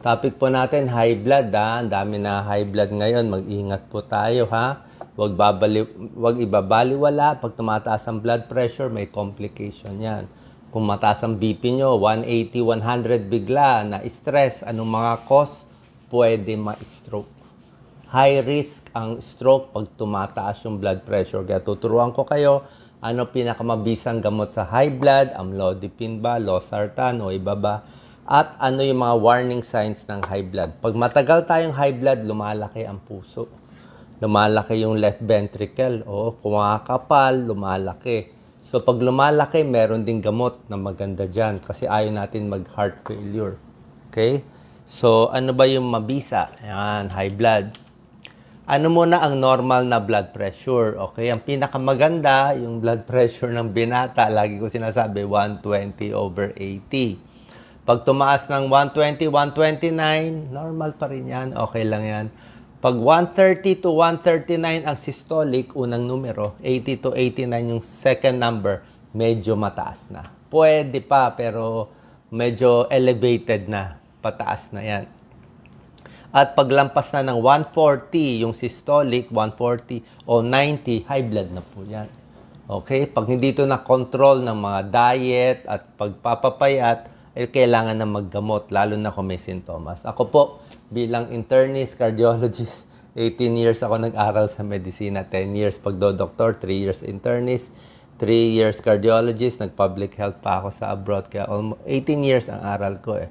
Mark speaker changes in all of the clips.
Speaker 1: Topic po natin, high blood ha. Ang dami na high blood ngayon. Mag-ingat po tayo ha. Wag ibabaliwala. Pag tumataas ang blood pressure, may complication yan. Kung mataas ang BP nyo, 180, 100 bigla, na stress, anong mga cause? Pwede ma-stroke. High risk ang stroke pag tumataas yung blood pressure. Kaya tuturuan ko kayo ano pinakamabisang gamot sa high blood, amlodipine ba, losartan o iba ba? At ano yung mga warning signs ng high blood. Pag matagal tayong high blood, lumalaki ang puso. Lumalaki yung left ventricle. O kumakapal, lumalaki. So pag lumalaki, meron ding gamot na maganda dyan kasi ayaw natin mag-heart failure. Okay? So ano ba yung mabisa? Ayan, high blood. Ano muna ang normal na blood pressure? Okay, ang pinakamaganda, yung blood pressure ng binata, lagi ko sinasabi, 120/80. Pag tumaas ng 120, 129, normal pa rin yan. Okay lang yan. Pag 130 to 139 ang systolic, unang numero, 80 to 89 yung second number, medyo mataas na. Pwede pa, pero medyo elevated na. Pataas na yan. At paglampas na ng 140, yung systolic, 140 o 90, high blood na po yan. Okay? Pag hindi ito na-control ng mga diet at pagpapapayat, kailangan na maggamot, lalo na kung may sintomas. Ako po, bilang internist, cardiologist, 18 years ako nag-aral sa medisina, 10 years pagdo-doktor, 3 years internist, 3 years cardiologist, nag-public health pa ako sa abroad, kaya almost 18 years ang aral ko eh.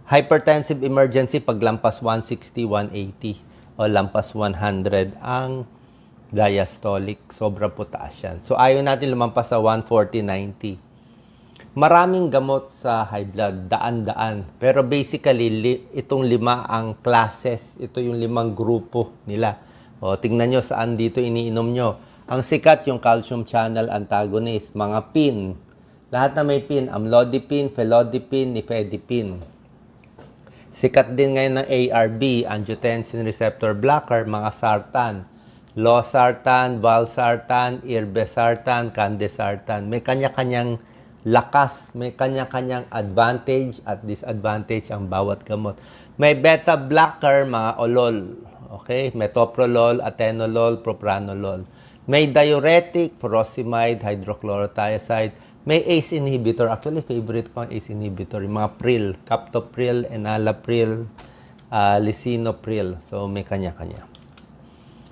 Speaker 1: Hypertensive emergency, paglampas 160, 180 o lampas 100 ang diastolic, sobra po taas yan. So ayaw natin lumampas sa 140, 90. Maraming gamot sa high blood, daan-daan. Pero basically, itong 5 ang classes. Ito yung 5 grupo nila. O, tingnan nyo saan dito iniinom nyo. Ang sikat yung calcium channel antagonist, mga PIN. Lahat na may PIN, amlodipine, felodipine, nifedipine. Sikat din ngayon ng ARB, angiotensin receptor blocker, mga sartan. Losartan, valsartan, irbesartan, candesartan. May kanya-kanyang lakas, may kanya-kanyang advantage at disadvantage ang bawat gamot. May beta blocker, mga olol. Okay? Metoprolol, atenolol, propranolol. May diuretic, furosemide, hydrochlorothiazide. May ACE inhibitor. Actually, favorite ko ang ACE inhibitor. Yung mga pril, captopril, enalapril, lisinopril. So, may kanya-kanya.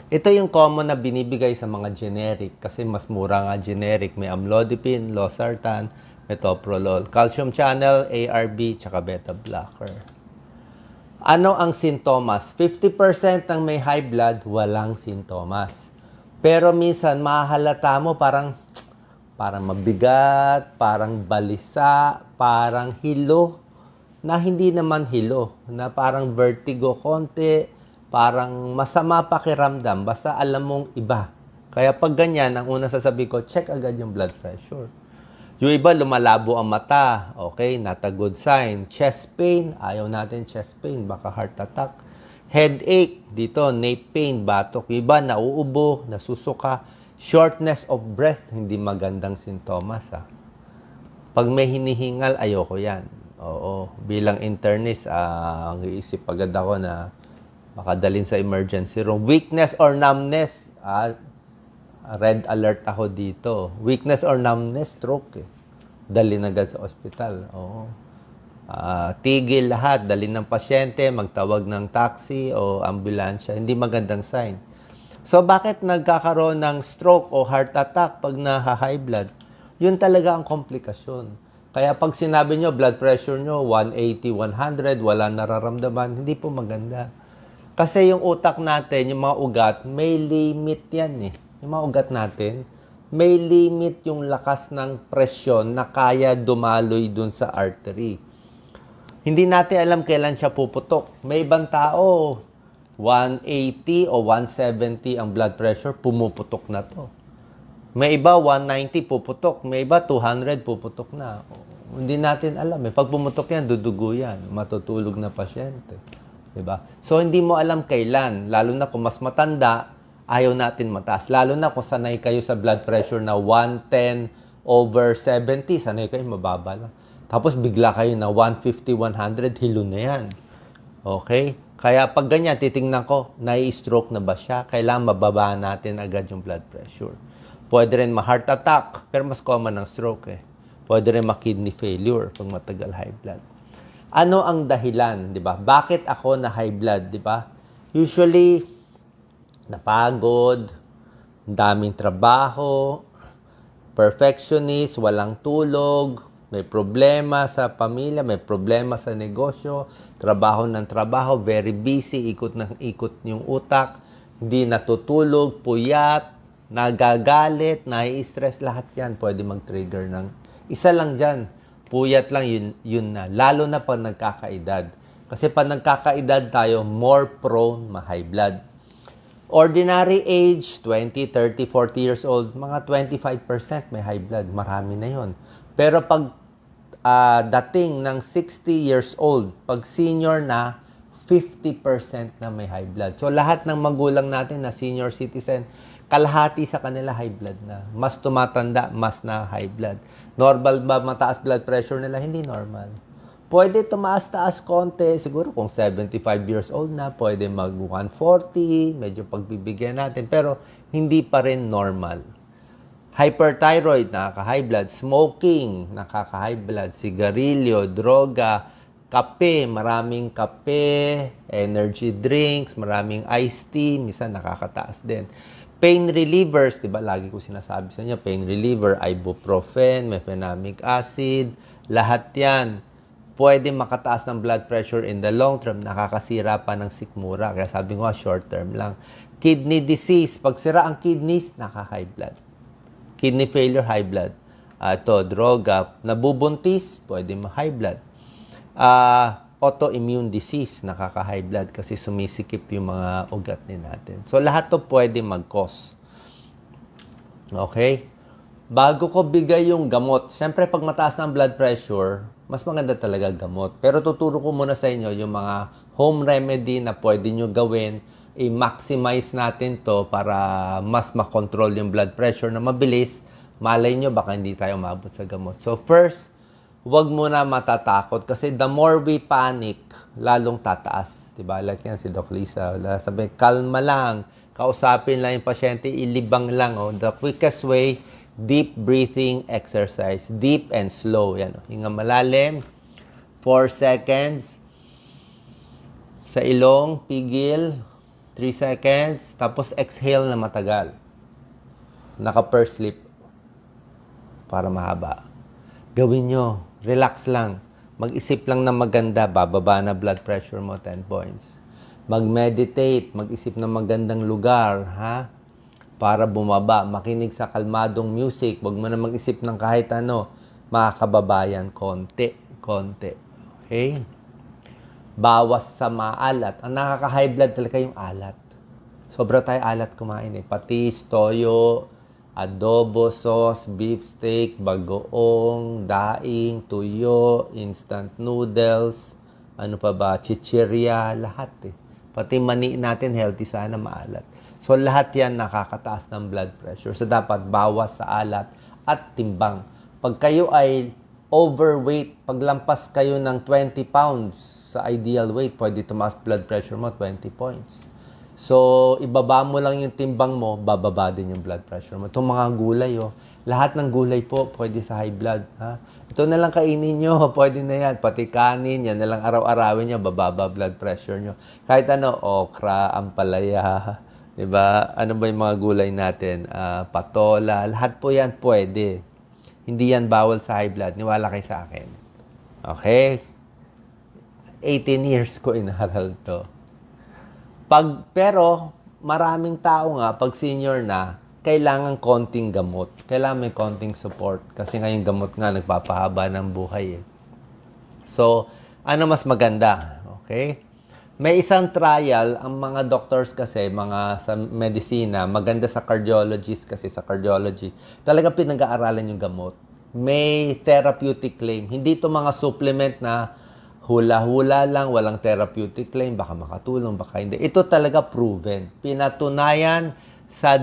Speaker 1: Ito yung common na binibigay sa mga generic kasi mas mura nga generic. May amlodipine, losartan, metoprolol, calcium channel, ARB, tsaka beta blocker. Ano ang sintomas? 50% ng may high blood, walang sintomas. Pero minsan, mahalata mo parang mabigat, parang balisa, parang hilo, na hindi naman hilo, na parang vertigo konti, parang masama pakiramdam, basta alam mong iba. Kaya pag ganyan, ang una sasabihin ko, check agad yung blood pressure. Yung iba, lumalabo ang mata. Okay, not a good sign. Chest pain, ayaw natin chest pain, baka heart attack. Headache, dito, nape pain, batok. Yung iba, nauubo, nasusuka. Shortness of breath, hindi magandang sintomas. Pag may hinihingal, ayoko yan. Oo, bilang internist, ang iisip agad ako na makadalhin sa emergency room. Weakness or numbness, red alert ako dito. Weakness or numbness, stroke. Dalhin agad sa ospital. Oo. Tigil lahat, dalhin ng pasyente, magtawag ng taxi o ambulansya. Hindi magandang sign. So, bakit nagkakaroon ng stroke o heart attack pag na-high blood? Yun talaga ang komplikasyon. Kaya pag sinabi nyo, blood pressure nyo, 180, 100, wala nararamdaman, hindi po maganda. Kasi yung utak natin, yung mga ugat, may limit yan eh. Yung mga ugat natin, may limit yung lakas ng presyon na kaya dumaloy dun sa artery. Hindi natin alam kailan siya puputok. May ibang tao, 180 o 170 ang blood pressure, pumuputok na to. May iba, 190 puputok. May iba, 200 puputok na. Hindi natin alam eh. Pag pumutok yan, dudugo yan. Matutulog na pasyente. Diba? So, hindi mo alam kailan. Lalo na kung mas matanda, ayaw natin mataas. Lalo na kung sanay kayo sa blood pressure na 110/70, sanay kayo mababa lang. Tapos bigla kayo na 150, 100, hilo na yan. Okay? Kaya pag ganyan, titingnan ko, nai-stroke na ba siya? Kailangan mababa natin agad yung blood pressure. Pwede rin ma-heart attack, pero mas common ng stroke eh. Pwede rin ma-kidney failure pag matagal high blood. Ano ang dahilan, di ba? Bakit ako na high blood, di ba? Usually, napagod, daming trabaho, perfectionist, walang tulog, may problema sa pamilya, may problema sa negosyo, trabaho ng trabaho, very busy, ikot ng ikot yung utak, hindi natutulog, puyat, nagagalit, nai-stress, lahat yan pwede mag-trigger ng isa lang dyan. Puyat lang, yun na. Lalo na pag nagkakaedad. Kasi pag nagkakaedad tayo, more prone ma-high blood. Ordinary age, 20, 30, 40 years old, mga 25% may high blood. Marami na yon. Pero pag dating ng 60 years old, pag senior na, 50% na may high blood. So lahat ng magulang natin na senior citizen, kalahati sa kanila high blood na. Mas tumatanda, mas na high blood. Normal ba mataas blood pressure nila? Hindi normal. Pwede tumaas-taas konti. Siguro kung 75 years old na, pwede mag 140, medyo pagbibigyan natin. Pero hindi pa rin normal. Hyperthyroid, nakaka-high blood. Smoking, nakaka-high blood. Sigarilyo, droga, kape, maraming kape, energy drinks, maraming iced tea, minsan nakakataas din. Pain relievers, di ba? Lagi ko sinasabi sa inyo, pain reliever, ibuprofen, mefenamic acid, lahat yan. Pwede makataas ng blood pressure in the long term, nakakasira pa ng sikmura. Kaya sabi ko, short term lang. Kidney disease, pag sira ang kidneys, nakaka-high blood. Kidney failure, high blood. Ito, droga, nabubuntis, pwede ma-high blood. Autoimmune disease, nakaka-high blood kasi sumisikip yung mga ugat din natin. So, lahat to pwede mag-cause. Okay? Bago ko bigay yung gamot, siyempre pag mataas ng blood pressure, mas maganda talaga gamot. Pero tuturo ko muna sa inyo yung mga home remedy na pwede nyo gawin. I-maximize natin to para mas makontrol yung blood pressure na mabilis. Malay nyo, baka hindi tayo umabot sa gamot. So, first, huwag muna matatakot kasi the more we panic, lalong tataas. Diba? Like yan si Doc Lisa. Sabi, kalma lang. Kausapin lang yung pasyente, ilibang lang. Oh. The quickest way, deep breathing exercise. Deep and slow. Yan, oh. Hinga malalim. 4 seconds. Sa ilong, pigil. 3 seconds. Tapos exhale na matagal. Naka-purse sleep. Para mahaba. Gawin nyo. Relax lang. Mag-isip lang na maganda, bababa na blood pressure mo 10 points. Mag-meditate, mag-isip ng magandang lugar, ha? Para bumaba, makinig sa kalmadong music, wag mo na mag-isip ng kahit ano, makakababayan, konti. Okay? Bawas sa maalat. Ang nakaka-high blood talaga yung alat. Sobra tayo alat kumain eh. Patis, toyo, adobo, sauce, beef steak, bagoong, daing, tuyo, instant noodles, ano pa ba, chichirya, lahat eh. Pati mani natin, healthy sana, maalat. So, lahat yan nakakataas ng blood pressure. So, dapat bawas sa alat at timbang. Pag kayo ay overweight, paglampas kayo ng 20 pounds sa ideal weight, pwede tumaas blood pressure mo 20 points. So, ibaba mo lang yung timbang mo, bababa din yung blood pressure mo. Itong mga gulay, oh, lahat ng gulay po, pwede sa high blood. Ha? Ito na lang kainin nyo, pwede na yan. Pati kanin, yan na lang araw-arawin nyo, bababa blood pressure nyo. Kahit ano, okra, ampalaya, diba? Ano ba yung mga gulay natin? Patola, lahat po yan pwede. Hindi yan bawal sa high blood. Niwala kayo sa akin. Okay? 18 years ko inaral to. Pero maraming tao nga, pag senior na, kailangan konting gamot. Kailangan may konting support. Kasi nga yung gamot nga, nagpapahaba ng buhay eh. So, ano mas maganda? Okay? May isang trial, ang mga doctors kasi, mga sa medisina, maganda sa cardiologist kasi sa cardiology, talaga pinag-aaralan yung gamot. May therapeutic claim. Hindi to mga supplement na hula-hula lang, walang therapeutic claim, baka makatulong, baka hindi. Ito talaga proven. Pinatunayan sa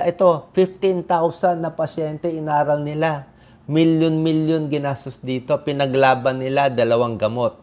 Speaker 1: ito, 15,000 na pasyente inaral nila. Milyon-milyon ginastos dito. Pinaglaban nila 2 gamot.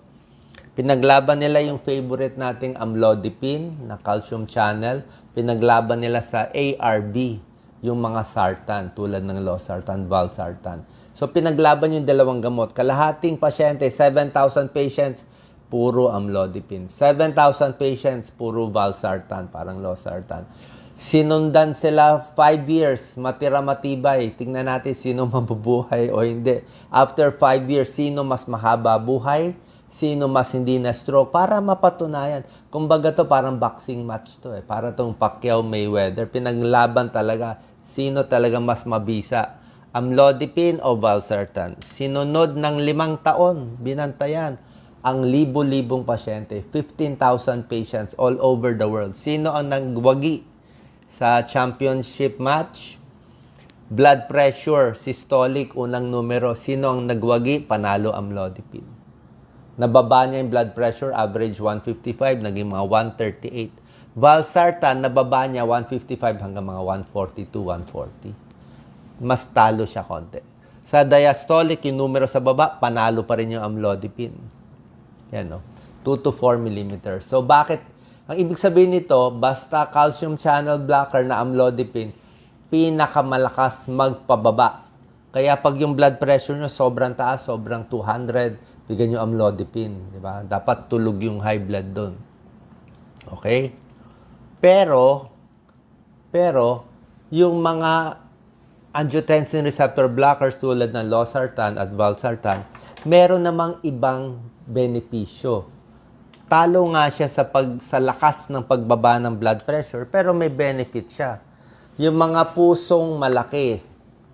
Speaker 1: Pinaglaban nila yung favorite nating amlodipine na calcium channel. Pinaglaban nila sa ARB, yung mga sartan tulad ng losartan, valsartan. So pinaglaban yung dalawang gamot. Kalahating pasyente, 7,000 patients, puro amlodipine. 7,000 patients, puro valsartan, parang losartan. Sinundan sila 5 years, matira matibay. Tingnan natin sino mabubuhay o hindi. After 5 years, sino mas mahaba buhay, sino mas hindi na stroke, para mapatunayan. Kumbaga to parang boxing match to eh. Para tong Pacquiao Mayweather. Pinaglaban talaga sino talaga mas mabisa. Amlodipine o valsartan. Sinunod ng 5 taon, binantayan ang libo-libong pasyente, 15,000 patients all over the world. Sino ang nagwagi sa championship match? Blood pressure, systolic, unang numero. Sino ang nagwagi? Panalo amlodipine. Nababa niya yung blood pressure, average 155, naging mga 138. Valsartan, nababa niya 155 hanggang mga 142, 140. Mas talo siya konti. Sa diastolic, yung numero sa baba, panalo pa rin yung amlodipine. Yan, no? 2 to 4 millimeters. So, bakit? Ang ibig sabihin nito, basta calcium channel blocker na amlodipine, pinakamalakas magpababa. Kaya pag yung blood pressure nyo sobrang taas, sobrang 200, bigyan nyo amlodipine. Diba? Dapat tulog yung high blood doon. Okay? Pero, yung mga angiotensin receptor blockers tulad ng losartan at valsartan, meron namang ibang benepisyo. Talo nga siya sa lakas ng pagbaba ng blood pressure, pero may benefit siya. Yung mga pusong malaki,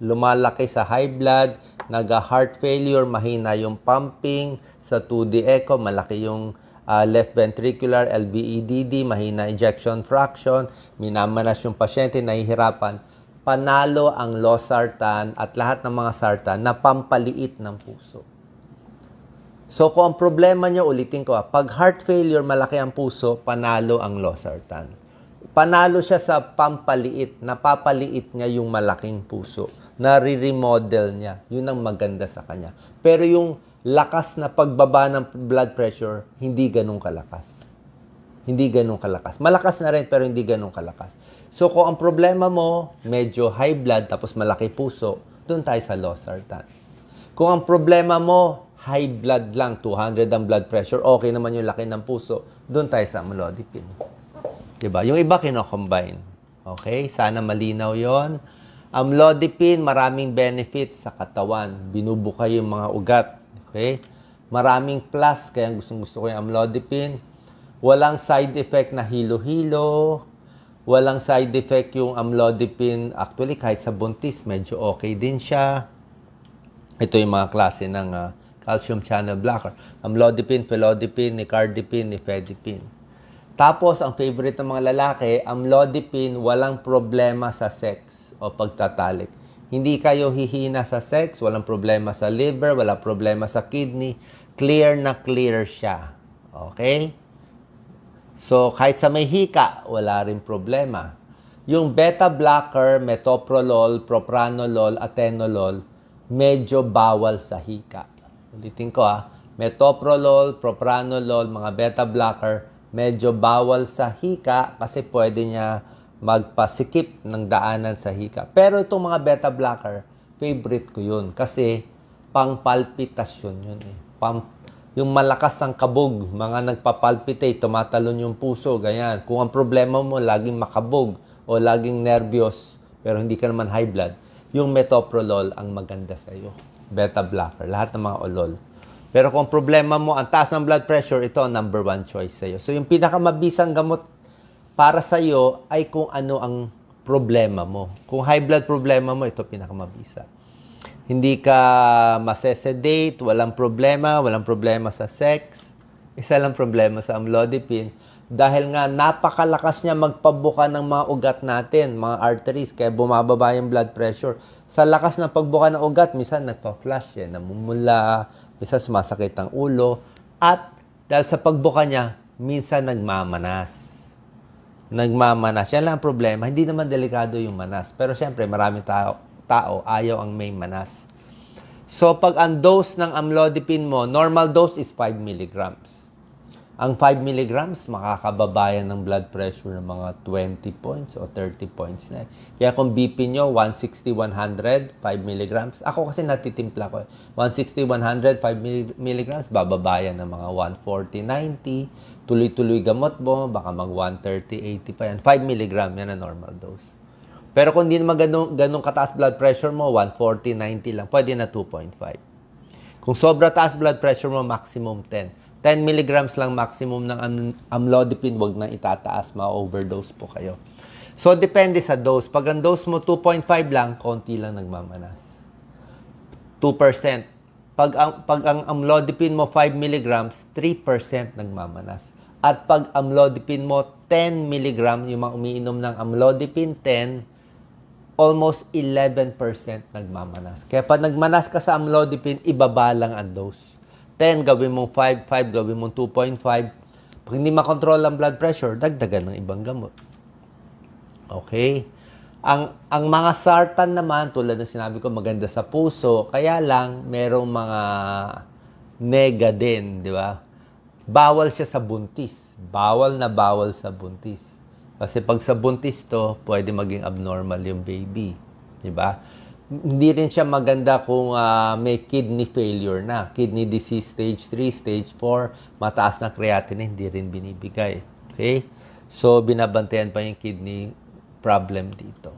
Speaker 1: lumalaki sa high blood, naga-heart failure, mahina yung pumping, sa 2D echo, malaki yung left ventricular, LVEDD, mahina ejection fraction, minamanas yung pasyente, nahihirapan. Panalo ang losartan at lahat ng mga sartan na pampaliit ng puso. So, kung ang problema nyo, ulitin ko, pag heart failure, malaki ang puso, panalo ang losartan. Panalo siya sa pampaliit, napapaliit niya yung malaking puso. Nare-remodel niya. Yun ang maganda sa kanya. Pero yung lakas na pagbaba ng blood pressure, hindi ganun kalakas. Hindi ganun kalakas. Malakas na rin, pero hindi ganun kalakas. So, kung ang problema mo, medyo high blood, tapos malaki puso, doon tayo sa losartan. Kung ang problema mo, high blood lang, 200 ang blood pressure, okay naman yung laki ng puso, doon tayo sa amlodipine. Diba? Yung iba kino-combine. Okay? Sana malinaw yon. Amlodipine, maraming benefits sa katawan. Binubukay yung mga ugat. Okay? Maraming plus, kaya gustong-gusto ko yung amlodipine. Walang side effect na hilo-hilo. Walang side effect yung amlodipine. Actually, kahit sa buntis, medyo okay din siya. Ito yung mga klase ng calcium channel blocker. Amlodipine, felodipine, nicardipine, nifedipine. Tapos, ang favorite ng mga lalaki, amlodipine, walang problema sa sex o pagtatalik. Hindi kayo hihina sa sex, walang problema sa liver, walang problema sa kidney. Clear na clear siya. Okay? So, kahit sa may hika, wala rin problema. Yung beta blocker, metoprolol, propranolol, atenolol, medyo bawal sa hika. Ulitin ko metoprolol, propranolol, mga beta blocker, medyo bawal sa hika kasi pwede niya magpasikip ng daanan sa hika. Pero itong mga beta blocker, favorite ko yun kasi pang-palpitasyon yun eh. Yung malakas ang kabog, mga nagpapalpitate, tumatalon yung puso, ganyan. Kung ang problema mo, laging makabog o laging nervyos, pero hindi ka naman high blood, yung metoprolol ang maganda sa iyo. Beta blocker, lahat ng mga olol. Pero kung problema mo, ang taas ng blood pressure, ito ang number 1 choice sa iyo. So yung pinakamabisang gamot para sa iyo ay kung ano ang problema mo. Kung high blood problema mo, ito pinakamabisa. Hindi ka masesedate, walang problema sa sex. Isa lang problema sa amlodipine. Dahil nga napakalakas niya magpabuka ng mga ugat natin, mga arteries, kaya bumababa yung blood pressure. Sa lakas ng pagbuka ng ugat, minsan nagpa-flash namumula, minsan sumasakit ang ulo, at dahil sa pagbuka niya, minsan nagmamanas. Yan lang ang problema. Hindi naman delikado yung manas. Pero syempre, maraming tao ayaw ang may manas. So, pag ang dose ng amlodipine mo, normal dose is 5 milligrams. Ang 5 milligrams, makakababayan ng blood pressure ng mga 20 points o 30 points na. Kaya kung BP nyo, 160, 100, 5 milligrams. Ako kasi natitimpla ko. 160, 100, 5 milligrams, bababayan ng mga 140, 90. Tuloy-tuloy gamot mo, baka mag 130, 80 pa yan. 5 milligram, yan ang normal dose. Pero kung hindi naman ganun kataas blood pressure mo, 140, 90 lang, pwede na 2.5. Kung sobra taas blood pressure mo, maximum 10. 10 milligrams lang maximum ng amlodipine, wag na itataas, ma-overdose po kayo. So, depende sa dose. Pag ang dose mo 2.5 lang, konti lang nagmamanas. 2%. Pag ang amlodipine mo 5 milligrams, 3% nagmamanas. At pag amlodipine mo 10 milligram, yung mga umiinom ng amlodipine 10, almost 11% nagmamanas. Kaya pag nagmanas ka sa amlodipine, ibaba lang ang dose. 10, gawin mong 5, 5, gawin mong 2.5. Pag hindi makontrol ang blood pressure, dagdagan ng ibang gamot. Okay? Ang mga sartan naman, tulad ng sinabi ko, maganda sa puso, kaya lang, merong mga nega din, di ba? Bawal siya sa buntis. Bawal na bawal sa buntis. Kasi pag sa buntis to, pwede maging abnormal yung baby. Di ba? Hindi rin siya maganda kung may kidney failure na. Kidney disease stage 3, stage 4, mataas na creatinine, hindi rin binibigay. Okay? So, binabantayan pa yung kidney problem dito.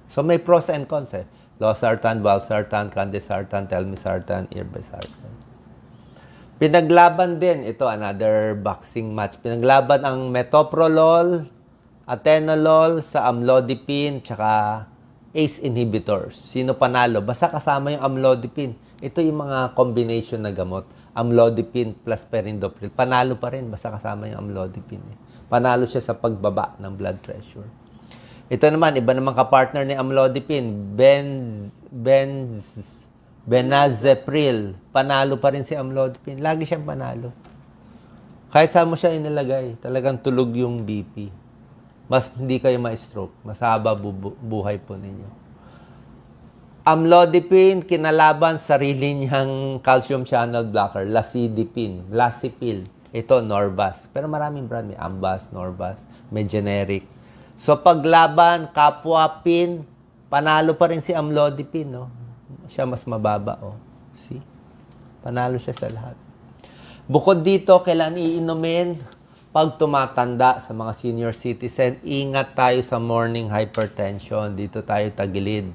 Speaker 1: So, may pros and cons eh. Losartan, valsartan, candesartan, telmisartan, irbesartan. Pinaglaban din, ito another boxing match. Pinaglaban ang metoprolol, atenolol sa amlodipine, tsaka ACE inhibitors. Sino panalo? Basta kasama yung amlodipine. Ito yung mga combination na gamot. Amlodipine plus perindopril. Panalo pa rin. Basta kasama yung amlodipine. Panalo siya sa pagbaba ng blood pressure. Ito naman, iba naman kapartner ni amlodipine. Benazepril. Panalo pa rin si amlodipine. Lagi siyang panalo. Kahit saan mo siya inilagay, talagang tulog yung BP. Mas hindi kayo ma-stroke. Mas haba buhay po ninyo. Amlodipine, kinalaban sarili niyang calcium channel blocker, lasipil. Ito, Norvas. Pero maraming brand. May Ambas, Norvas, may generic. So, paglaban, kapwa-pin, panalo pa rin si amlodipine, no? Siya mas mababa, oh. See? Panalo siya sa lahat. Bukod dito, kailan iinumin? Pag tumatanda sa mga senior citizen, ingat tayo sa morning hypertension. Dito tayo tagilid.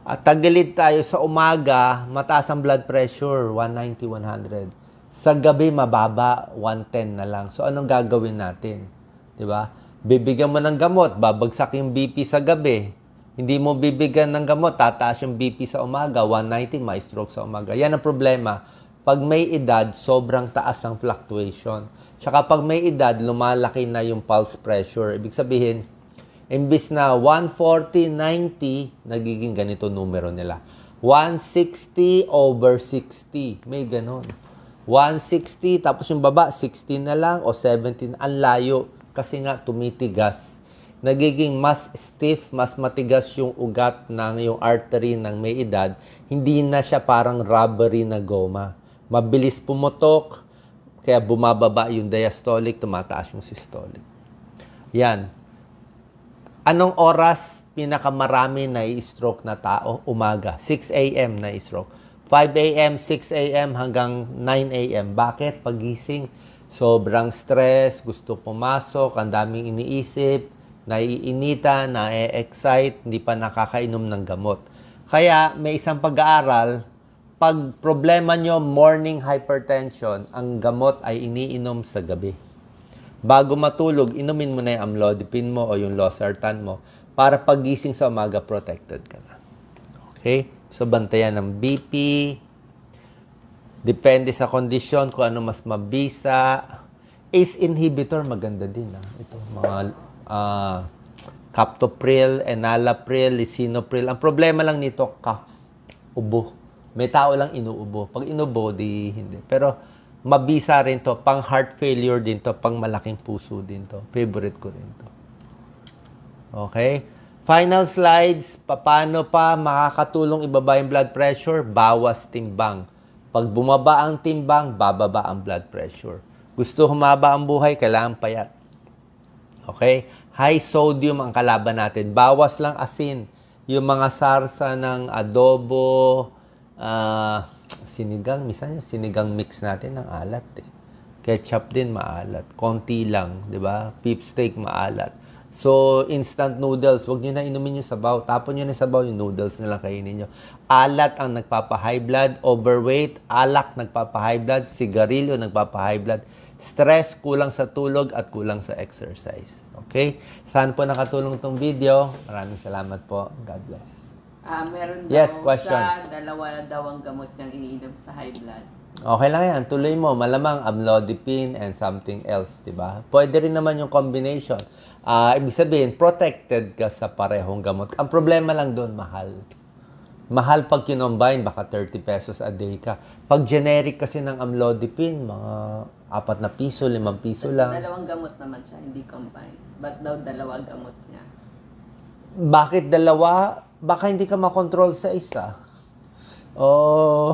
Speaker 1: At tagilid tayo sa umaga, mataas ang blood pressure, 190, 100. Sa gabi, mababa, 110 na lang. So, anong gagawin natin? Diba? Bibigyan mo ng gamot, babagsak yung BP sa gabi. Hindi mo bibigyan ng gamot, tataas yung BP sa umaga, 190, may stroke sa umaga. Yan ang problema. Pag may edad, sobrang taas ang fluctuation. Tsaka pag may edad, lumalaki na yung pulse pressure. Ibig sabihin, imbis na 140/90, nagiging ganito numero nila. 160/60. May ganon. 160, tapos yung baba, 16 na lang o 17. Ang layo. Kasi nga, tumitigas. Nagiging mas stiff, mas matigas yung ugat ng yung artery ng may edad. Hindi na siya parang rubbery na goma. Mabilis pumutok, kaya bumababa yung diastolic, tumataas yung systolic. Yan. Anong oras pinakamarami na i-stroke na tao? Umaga. 6 a.m. na i-stroke. 5 a.m., 6 a.m. hanggang 9 a.m. Bakit? Pagising, sobrang stress, gusto pumasok, ang daming iniisip, naiinita, na-excite, hindi pa nakakainom ng gamot. Kaya may isang pag-aaral, pag problema nyo morning hypertension, ang gamot ay iniinom sa gabi. Bago matulog, inumin mo na yung amlodipine mo o yung losartan mo para pagising sa umaga, protected ka na. Okay? So, bantayan ng BP. Depende sa kondisyon kung ano mas mabisa. ACE inhibitor, maganda din. Ito, mga captopril, enalapril, lisinopril. Ang problema lang nito, cough, ubo. May tao lang inuubo. Pag inubo, di hindi. Pero mabisa rin to. Pang heart failure din to. Pang malaking puso din to. Favorite ko rin to. Okay? Final slides. Paano pa makakatulong ibaba yung blood pressure? Bawas timbang. Pag bumaba ang timbang, bababa ang blood pressure. Gusto humaba ang buhay, kailangan payat. Okay? High sodium ang kalaban natin. Bawas lang asin. Yung mga sarsa ng adobo, sinigang, minsan yung sinigang mix natin ng alat eh. Ketchup din maalat. Konti lang, di ba? Beef steak maalat. So, instant noodles, wag nyo na inumin yung sabaw. Tapon nyo na yung sabaw, yung noodles na lang kainin nyo. Alat ang nagpapa-high blood, overweight, alak nagpapa-high blood, sigarilyo nagpapa-high blood, stress, kulang sa tulog, at kulang sa exercise. Okay? Saan po nakatulong tong video? Maraming salamat po. God bless.
Speaker 2: Meron
Speaker 1: Yes,
Speaker 2: daw
Speaker 1: question.
Speaker 2: siya, dalawa daw ang gamot niyang iniinom sa high blood.
Speaker 1: Okay lang yan. Tuloy mo. Malamang amlodipine and something else, di ba? Pwede rin naman yung combination. Ibig sabihin, protected ka sa parehong gamot. Ang problema lang doon, mahal. Mahal pag kinombine, baka 30 pesos a day ka. Pag generic kasi ng amlodipine, mga 4 na piso, 5 piso lang.
Speaker 2: Dalawang gamot naman siya, hindi combined. Ba't daw dalawa gamot niya?
Speaker 1: Bakit dalawa? Baka hindi ka makontrol sa isa. Oh,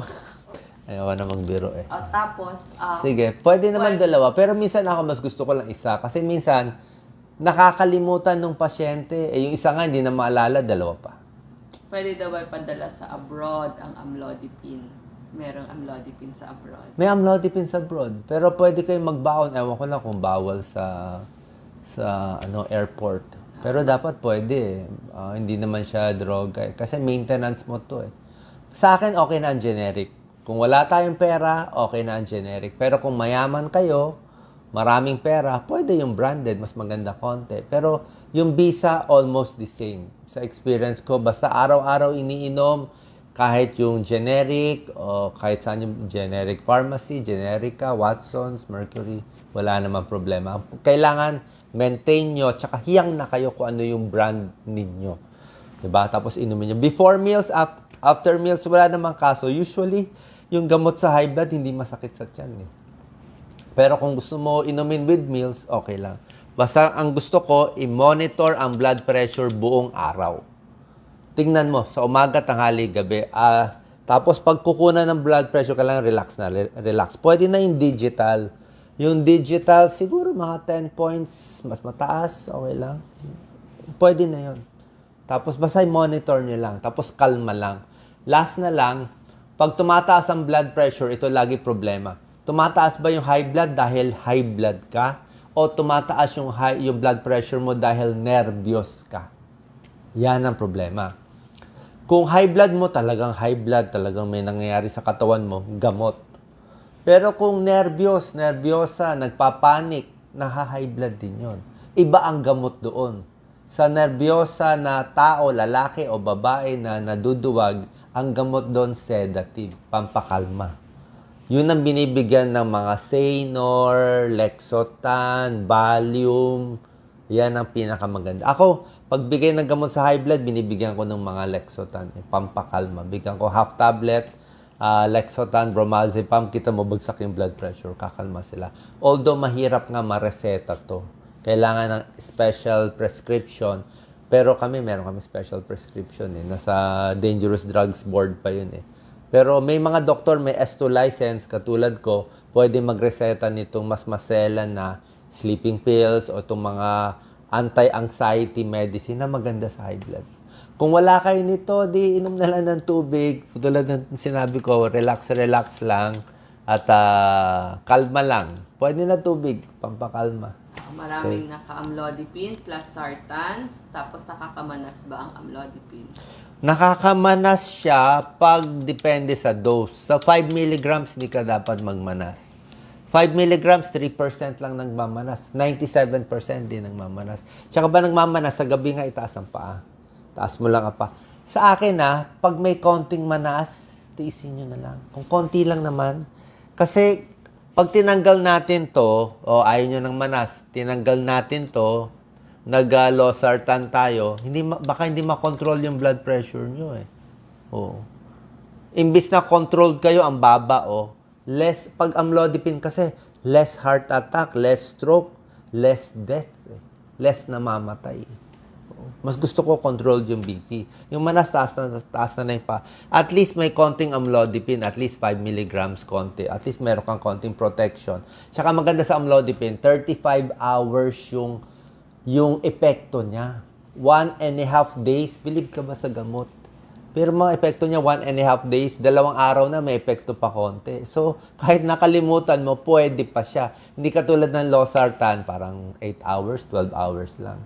Speaker 1: ayaw na magbiro eh.
Speaker 2: Tapos,
Speaker 1: Sige, pwede naman dalawa. Pero minsan ako mas gusto ko lang isa. Kasi minsan, nakakalimutan ng pasyente. Yung isa nga hindi na maalala, dalawa pa.
Speaker 2: pwede daw ay padala sa abroad ang amlodipine. Merong amlodipine sa abroad.
Speaker 1: May amlodipine sa abroad. Pero pwede kayong magbaon. Ewan ko lang kung bawal sa airport. Pero dapat pwede. Hindi naman siya droga. Kasi maintenance mo to eh. Sa akin, okay na ang generic. Kung wala tayong pera, okay na ang generic. Pero kung mayaman kayo, maraming pera, pwede yung branded, mas maganda konti. Pero yung Visa, almost the same. Sa experience ko, basta araw-araw iniinom, kahit yung generic, o kahit saan yung generic pharmacy, Generica, Watsons, Mercury, wala namang problema. Kailangan maintain nyo, tsaka hiyang na kayo kung ano yung brand ninyo. Diba? Tapos inumin nyo. Before meals, after meals, wala namang kaso. Usually, yung gamot sa high blood, hindi masakit sa tiyan eh. Pero kung gusto mo inumin with meals, okay lang. Basta ang gusto ko, i-monitor ang blood pressure buong araw. Tingnan mo, sa umaga, tanghali, gabi. Tapos pag kukunan ng blood pressure, kailangan relax na, relax. Pwede na yung digital. Yung digital, siguro mga 10 points, mas mataas, okay lang. Pwede na yun. Tapos basta i-monitor nyo lang. Tapos kalma lang. Last na lang, pag tumataas ang blood pressure, ito lagi problema. Tumataas ba yung high blood dahil high blood ka? O tumataas yung blood pressure mo dahil nervyos ka? Yan ang problema. Kung high blood mo, talagang high blood, talagang may nangyayari sa katawan mo, gamot. Pero kung nervyosa, nagpapanik, naha-high blood din yon. Iba ang gamot doon. Sa nervyosa na tao, lalaki o babae na naduduwag, ang gamot doon sedative, pampakalma. Yun ang binibigyan ng mga Saynor, Lexotan, Valium. Yan ang pinakamaganda. Ako, pagbigay ng gamot sa high blood, binibigyan ko ng mga Lexotan, pampakalma. Bigyan ko half tablet, Lexotan, Bromazepam, kita mo bagsak yung blood pressure, kakalma sila. Although mahirap nga mareseta to. Kailangan ng special prescription. Pero meron kami special prescription eh. Nasa Dangerous Drugs Board pa yun eh. Pero may mga doktor, may S2 license, katulad ko, pwede magreseta nitong mas maselan na sleeping pills o itong mga anti-anxiety medicine na maganda sa high blood. Kung wala kayo nito, di inom na lang ng tubig. So, tulad ng sinabi ko, relax lang at kalma lang. Pwede na tubig, pampakalma.
Speaker 2: Maraming naka-amlodipine plus sartans, tapos nakakamanas ba ang amlodipine?
Speaker 1: Nakakamanas siya pag depende sa dose. Sa 5 mg, hindi ka dapat magmanas. 5 mg, 3% lang nagmamanas. 97% din nagmamanas. Tsaka ba nagmamanas, sa gabi nga itaas ang paa. Taas mo lang ang paa. Sa akin pag may konting manas, tiisin nyo na lang. Kung konti lang naman. Kasi pag tinanggal natin to, ayaw nyo ng manas, tinanggal natin to, nag-losartan tayo, baka hindi makontrol yung blood pressure nyo eh. Imbis na controlled kayo, ang baba less, pag amlodipine kasi, less heart attack, less stroke, less death, less namamatay. Mas gusto ko controlled yung BP. Yung manas, taas na yung pa. At least may konting amlodipine, at least 5 milligrams konti. At least meron kang konting protection. Tsaka maganda sa amlodipine, 35 hours yung epekto niya. 1.5 days, believe ka ba sa gamot? Pero mga epekto niya, 1.5 days, 2 araw na may epekto pa konti. So, kahit nakalimutan mo, pwede pa siya. Hindi katulad ng losartan, parang 8 hours, 12 hours lang.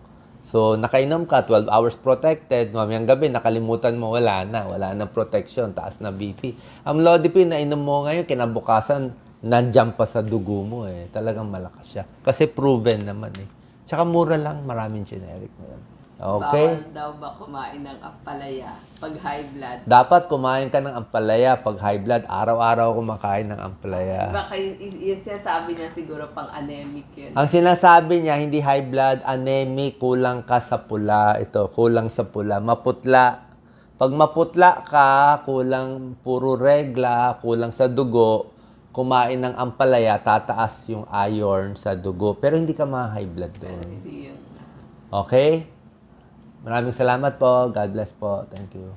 Speaker 1: So, nakainom ka, 12 hours protected, mamayang gabi, nakalimutan mo, wala na protection, taas na BP. Amlodipine, nainom mo ngayon, kinabukasan, nandiyan pa sa dugo mo eh. Talagang malakas siya. Kasi proven naman eh. Tsaka mura lang, maraming generic mo yan. Okay?
Speaker 2: Bawal daw ba kumain ng ampalaya pag high blood?
Speaker 1: Dapat kumain ka ng ampalaya pag high blood. Araw-araw kumakain ng ampalaya.
Speaker 2: Baka yung sinasabi niya siguro pang anemic yun.
Speaker 1: Ang sinasabi niya, hindi high blood, anemic, kulang ka sa pula. Ito, kulang sa pula. Maputla. Pag maputla ka, kulang puro regla, kulang sa dugo, kumain ng ampalaya, tataas yung iron sa dugo. Pero hindi ka ma-high blood doon.
Speaker 2: Hindi yung...
Speaker 1: Okay? Maraming salamat po. God bless po. Thank you.